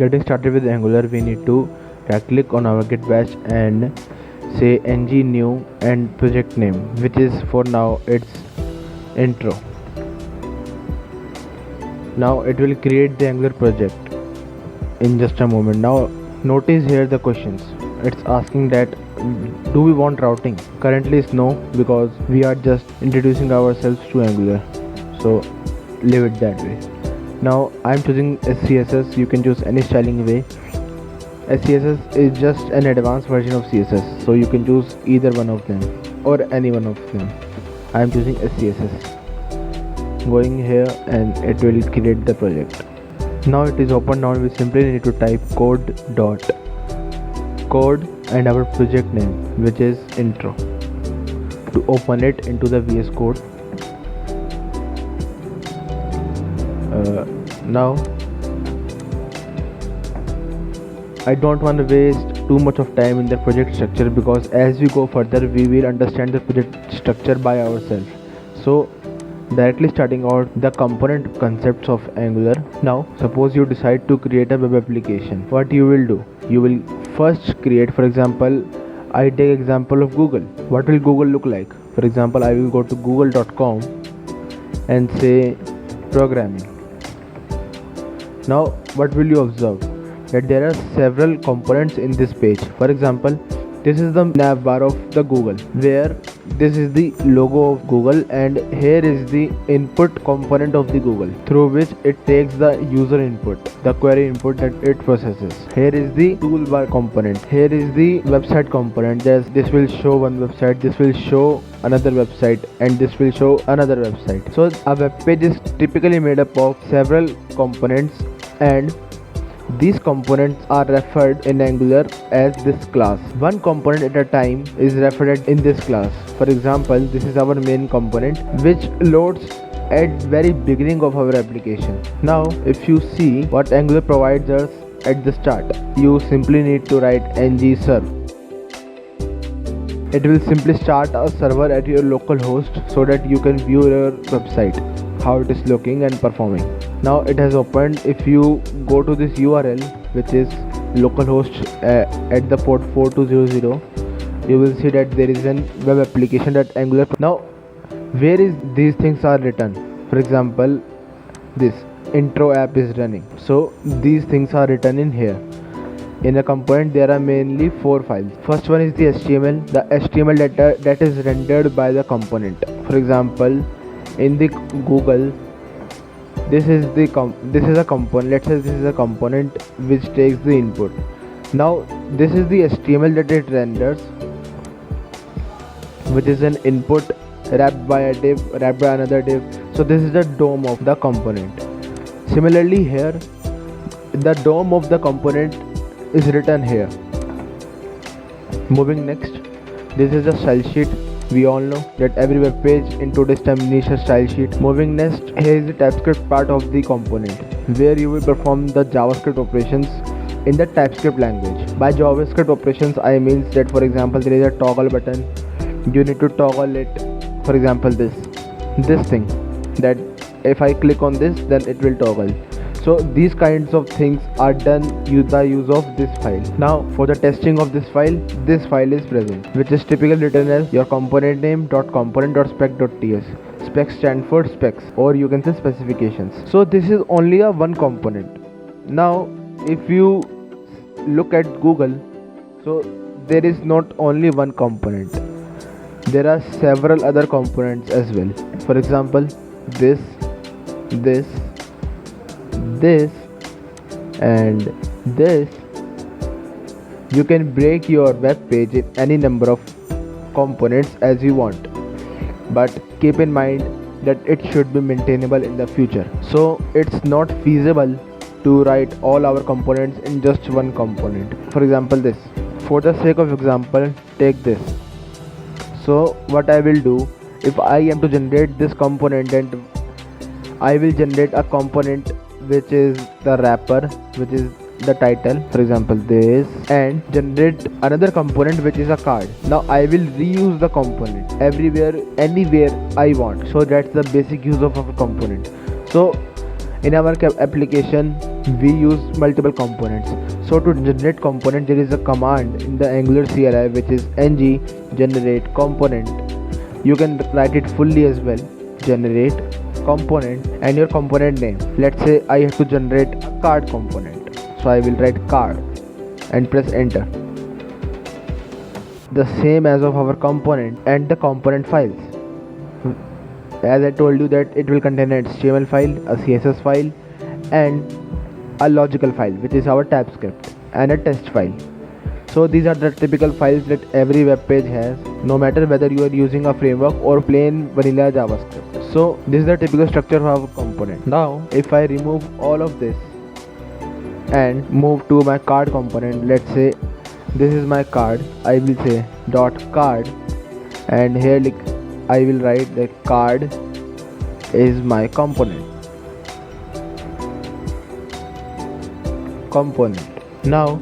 Getting started with Angular, we need to right click on our Git bash and say ng new and project name, which is for now it's intro. Now it will create the Angular project in just a moment. Now notice here the questions. It's asking that do we want routing? Currently it's no, because we are just introducing ourselves to Angular, so leave it that way. Now I'm choosing SCSS. You can choose any styling way. SCSS is just an advanced version of CSS, so you can choose either one of them or any one of them. I'm choosing SCSS. Going here and it will create the project. Now it is open. Now we simply need to type code and our project name, which is intro, to open it into the VS Code. Now I don't want to waste too much of time in the project structure, because as we go further we will understand the project structure by ourselves. So directly starting out the component concepts of Angular. Now suppose you decide to create a web application. What you will do, you will first create, for example, I take example of Google. What will Google look like? For example, I will go to google.com and say programming. Now what will you observe? That there are several components in this page. For example, this is the nav bar of the Google, where this is the logo of Google, and here is the input component of the Google, through which it takes the user input, the query input that it processes. Here is the toolbar component. Here is the website component. This will show one website, this will show another website, and this will show another website. So a web page is typically made up of several components, and these components are referred in Angular as this class. One component at a time is referred in this class. For example, this is our main component, which loads at very beginning of our application. Now if you see what Angular provides us at the start, you simply need to write ng serve. It will simply start a server at your local host so that you can view your website, how it is looking and performing. Now it has opened. If you go to this URL, which is localhost at the port 4200, you will see that there is a web application that Angular. Now where is these things are written? For example, this intro app is running, so these things are written in here. In a component there are mainly 4 files. First one is the HTML, the HTML data that is rendered by the component. For example, in the Google, this is a component. Let's say this is a component which takes the input. Now this is the HTML that it renders, which is an input wrapped by a div, wrapped by another div. So this is the DOM of the component. Similarly here, the DOM of the component is written here. Moving next, this is a style sheet. We all know that every web page in today's time needs a style sheet. Moving next, here is the TypeScript part of the component, where you will perform the JavaScript operations in the TypeScript language. By JavaScript operations, I mean that, for example, there is a toggle button. You need to toggle it. For example, this thing, that if I click on this, then it will toggle. So these kinds of things are done with the use of this file. Now for the testing of this file is present, which is typically written as your component name .component.spec.ts. Specs stand for specs, or you can say specifications. So this is only a one component. Now if you look at Google, so there is not only one component, there are several other components as well. For example, this and this. You can break your web page in any number of components as you want, but keep in mind that it should be maintainable in the future. So it's not feasible to write all our components in just one component. For example, this. For the sake of example, take this. So what I will do, if I am to generate this component, then I will generate a component which is the wrapper, which is the title, for example this, and generate another component which is a card. Now I will reuse the component everywhere, anywhere I want. So that's the basic use of a component. So in our application, we use multiple components. So to generate component, there is a command in the Angular CLI which is ng generate component. You can write it fully as well. Generate component and your component name. Let's say I have to generate a card component, so I will write card and press enter. The same as of our component and the component files. As I told you that it will contain an HTML file, a CSS file, and a logical file which is our TypeScript, and a test file. So these are the typical files that every web page has, no matter whether you are using a framework or plain vanilla JavaScript. So this is the typical structure of our component. Now if I remove all of this and move to my card component, let's say this is my card, I will say dot card, and here I will write that card is my component. Now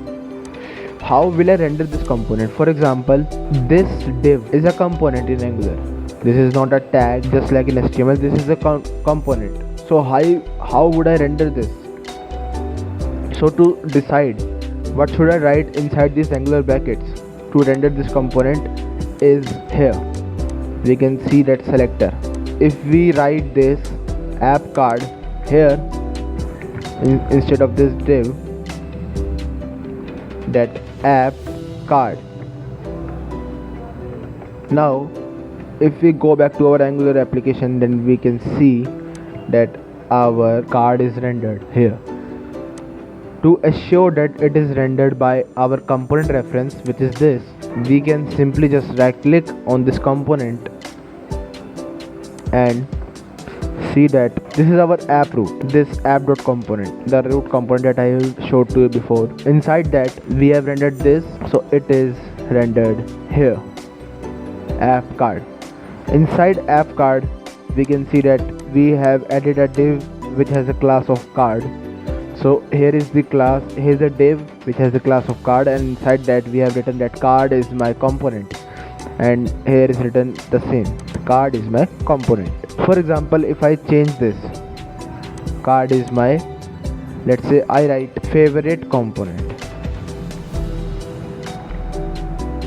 how will I render this component? For example, this div is a component in Angular. This is not a tag just like in HTML. This is a component. So how would I render this? So to decide what should I write inside these Angular brackets to render this component is here. We can see that selector. If we write this app card here instead of this div, that app card. Now if we go back to our Angular application, then we can see that our card is rendered here. To assure that it is rendered by our component reference, which is this, we can simply just right click on this component and see that this is our app root, this app.component, the root component that I showed to you before. Inside that we have rendered this, so it is rendered here, app card. Inside app card we can see that we have added a div which has a class of card. So here is the class, here is a div which has the class of card, and inside that we have written that card is my component, and here is written the same, card is my component. For example, if I change this, card is my, let's say I write favorite component,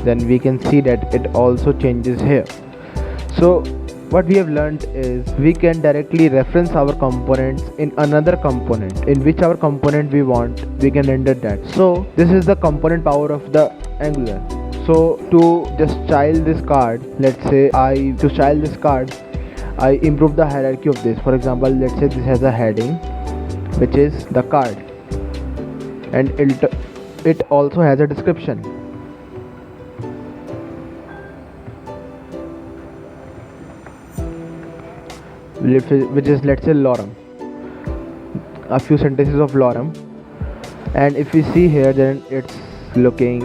then we can see that it also changes here. So what we have learned is we can directly reference our components in another component, in which our component we want, we can render that. So this is the component power of the Angular. So to just child this card, let's say to child this card, I improve the hierarchy of this. For example, let's say this has a heading which is the card, and it also has a description. Which is, let's say, lorem, a few sentences of lorem. And if we see here, then it's looking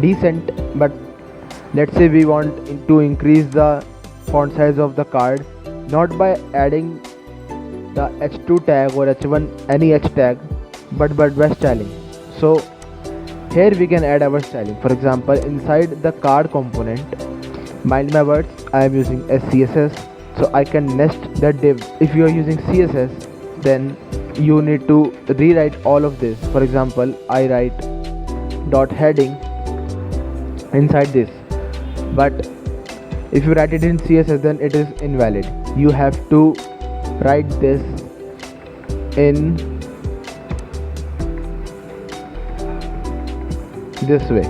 decent, but let's say we want to increase the font size of the card, not by adding the h2 tag or h1, any h tag, but by styling. So here we can add our styling. For example, inside the card component, mind my words, I am using SCSS, so I can nest the div. If you are using CSS, then you need to rewrite all of this. For example, I write dot heading inside this, but if you write it in CSS, then it is invalid. You have to write this in this way.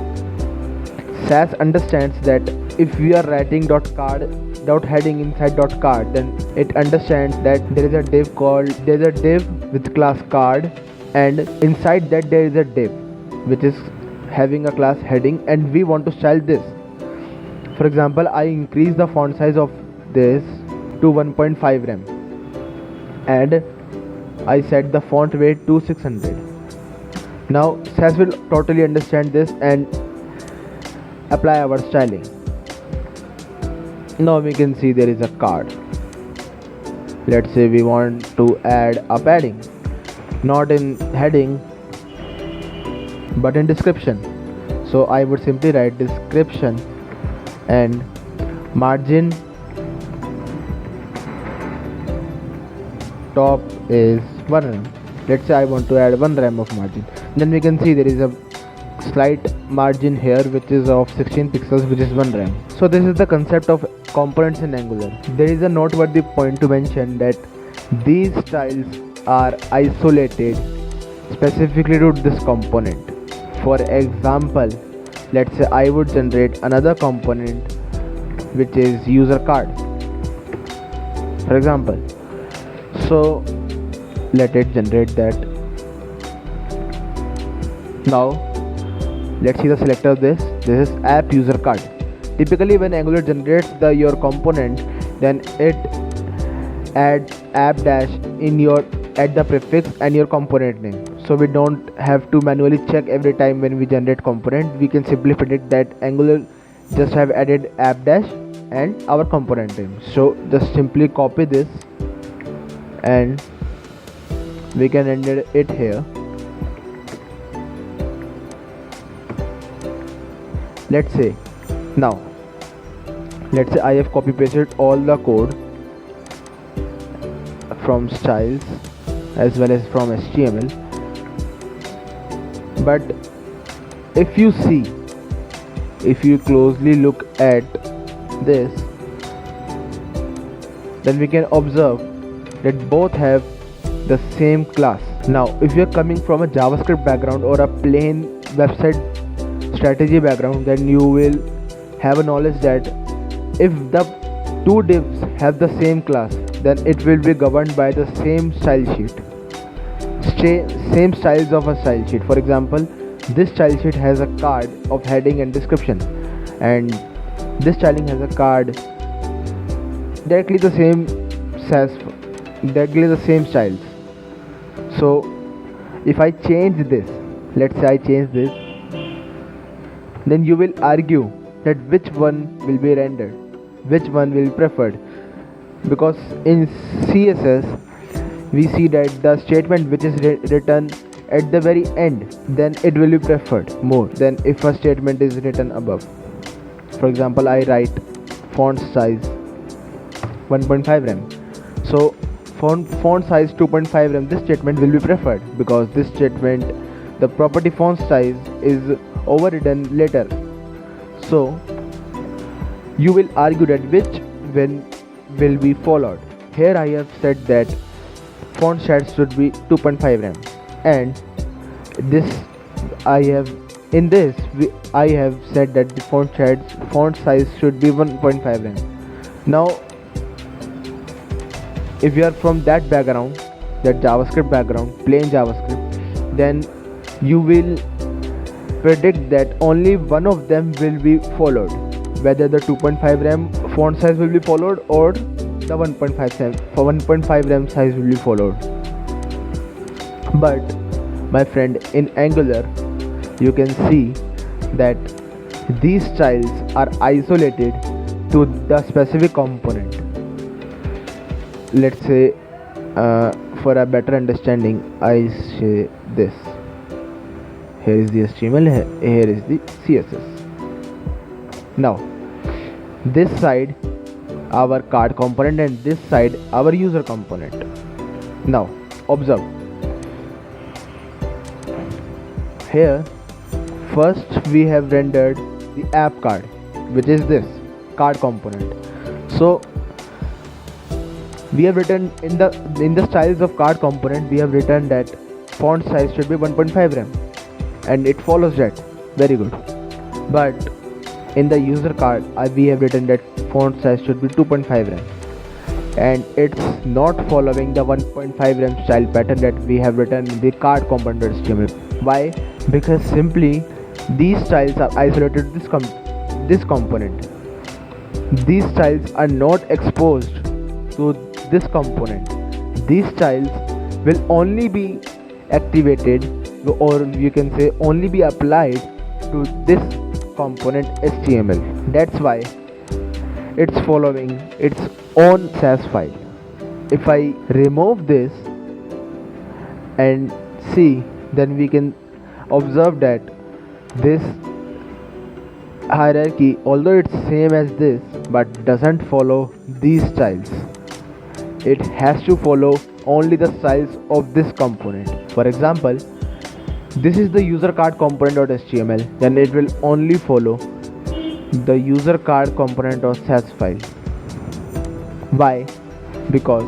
Sass understands that if we are writing dot heading inside dot card, then it understands that there is a div with class card, and inside that there is a div which is having a class heading, and we want to style this. For example, I increase the font size of this to 1.5 rem, and I set the font weight to 600. Now Sass will totally understand this and apply our styling. Now we can see there is a card. Let's say we want to add a padding, not in heading but in description. So I would simply write description and margin top is 1 rem. Let's say I want to add 1 rem of margin. Then we can see there is a slight margin here which is of 16 pixels, which is 1 rem. So this is the concept of components in Angular. There is a noteworthy point to mention that these styles are isolated specifically to this component. For example, let's say I would generate another component which is user card, for example. So let it generate that. Now let's see the selector of this. This is app user card. Typically when Angular generates your component, then it adds app dash in your at the prefix and your component name. So we don't have to manually check every time when we generate component. We can simply predict that Angular just have added app dash and our component name. So just simply copy this and we can enter it here. Let's say I have copy pasted all the code from styles as well as from HTML. But if you closely look at this, then we can observe that both have the same class. Now if you are coming from a JavaScript background or a plain website strategy background, then you will have a knowledge that if the two divs have the same class, then it will be governed by the same style sheet, same styles of a style sheet. For example, this style sheet has a card of heading and description, and this styling has a card directly the same styles. So if I change this, let's say I change this, then you will argue that which one will be rendered, which one will be preferred, because in CSS we see that the statement which is written at the very end, then it will be preferred more than if a statement is written above. For example, I write font size 1.5 rem. So font size 2.5 rem, this statement will be preferred because this statement, the property font size, is overridden later. So you will argue that which one will be followed. Here I have said that font size should be 2.5 rem, and I have said that the font size should be 1.5 rem. Now if you are from that background, that JavaScript background, plain JavaScript, then you will predict that only one of them will be followed, whether the 2.5 rem font size will be followed or the 1.5 rem size will be followed. But my friend, in Angular you can see that these styles are isolated to the specific component. Let's say for a better understanding, I say this. Here is the HTML, here is the CSS. Now this side our card component and this side our user component. Now observe, here first we have rendered the app card, which is this card component. So we have written in the styles of card component, we have written that font size should be 1.5 rem, and it follows that. Very good. But in the user card we have written that font size should be 2.5 rem, and it's not following the 1.5 rem style pattern that we have written in the card component HTML. Why? Because simply these styles are isolated to this component. These styles are not exposed to this component. These styles will only be activated, or you can say only be applied to this component HTML. That's why it's following its own SAS file. If I remove this and see, then we can observe that this hierarchy, although it's same as this, but doesn't follow these styles. It has to follow only the styles of this component. For example, this is the user card component.html, then it will only follow the user card component.sass file. Why? Because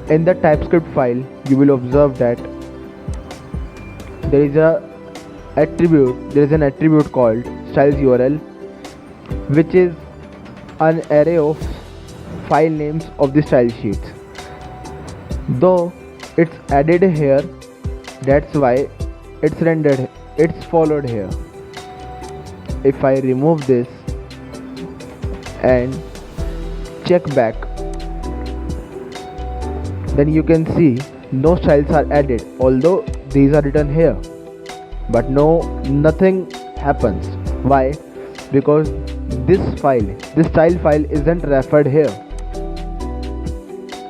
in the TypeScript file you will observe that there is an attribute called styles URL, which is an array of file names of the style sheets. Though it's added here, that's why it's followed here. If I remove this and check back, then you can see no styles are added, although these are written here, but nothing happens. Why? Because this style file isn't referred here.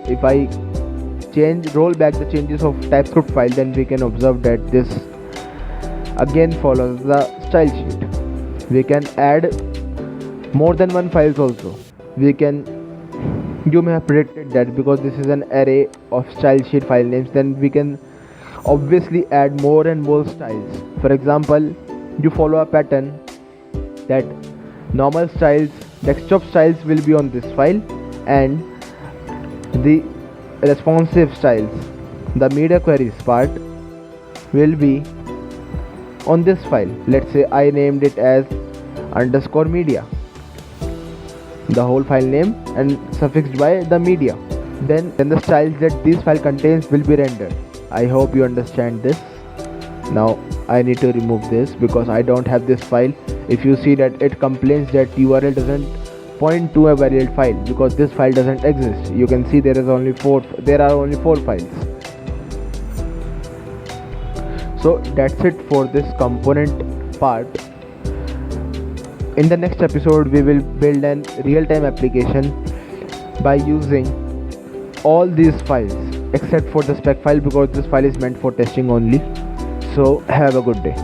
If I roll back the changes of TypeScript file, then we can observe that this again follows the style sheet. We can add more than one files also. You may have predicted that because this is an array of style sheet file names, then we can obviously add more and more styles. For example, you follow a pattern that normal styles, desktop styles will be on this file, and the responsive styles, the media queries part, will be on this file. Let's say I named it as _media, the whole file name and suffixed by the media. Then the styles that this file contains will be rendered. I hope you understand this. Now I need to remove this because I don't have this file. If you see that it complains that URL doesn't point to a valid file because this file doesn't exist. You can see there are only four files. So that's it for this component part. In the next episode, we will build an real-time application by using all these files except for the spec file because this file is meant for testing only. So have a good day.